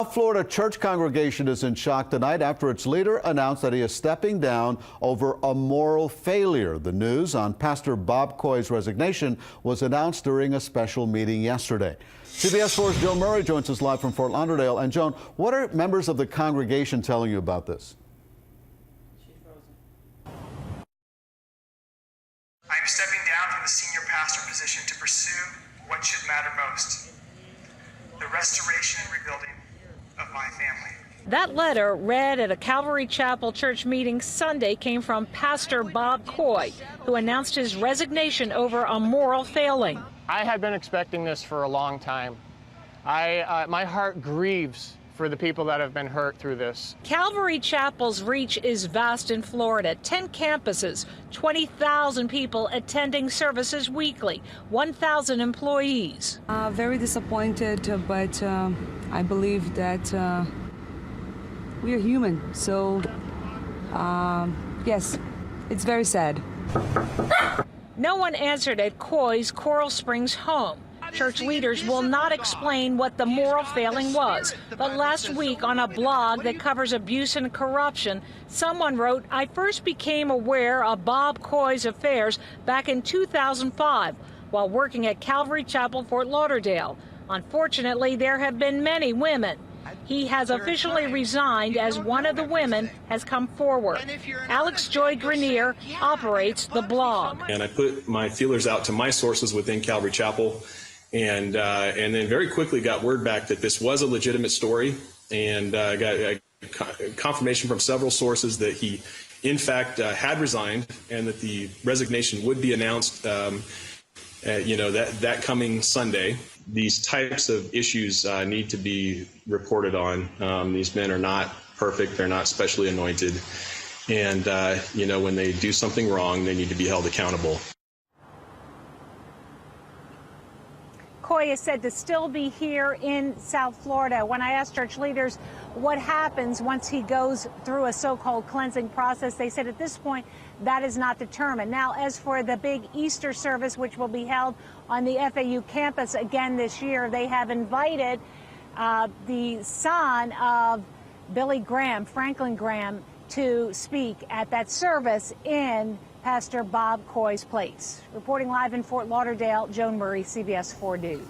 Florida church congregation is in shock tonight after its leader announced that he is stepping down over a moral failure. The news on Pastor Bob Coy's resignation was announced during a special meeting yesterday. CBS 4's Joan Murray joins us live from Fort Lauderdale. And Joan, what are members of the congregation telling you about this? I'm stepping down from the senior pastor position to pursue what should matter most: the restoration and rebuilding of my family. That letter, read at a Calvary Chapel church meeting Sunday, came from Pastor Bob Coy, who announced his resignation over a moral failing. I had been expecting this for a long time. My heart grieves for the people that have been hurt through this. Calvary Chapel's reach is vast in Florida. 10 campuses, 20,000 people attending services weekly, 1,000 employees. Very disappointed, but I believe that we are human. So, yes, it's very sad. No one answered at Coy's Coral Springs home. Church leaders will not explain what the moral failing was. But last week on a blog that covers abuse and corruption, someone wrote, "I first became aware of Bob Coy's affairs back in 2005 while working at Calvary Chapel, Fort Lauderdale. Unfortunately, there have been many women. He has officially resigned as one of the women has come forward." Alex Joy Grenier operates the blog. And I put my feelers out to my sources within Calvary Chapel, and then very quickly got word back that this was a legitimate story, and got confirmation from several sources that he, in fact, had resigned, and that the resignation would be announced, that coming Sunday. These types of issues need to be reported on. These men are not perfect; they're not specially anointed, and when they do something wrong, they need to be held accountable. Coy is said to still be here in South Florida. When I asked church leaders what happens once he goes through a so-called cleansing process, they said at this point that is not determined. Now, as for the big Easter service, which will be held on the FAU campus again this year, they have invited the son of Billy Graham, Franklin Graham, to speak at that service in Pastor Bob Coy's place. Reporting live in Fort Lauderdale, Joan Murray, CBS 4 News.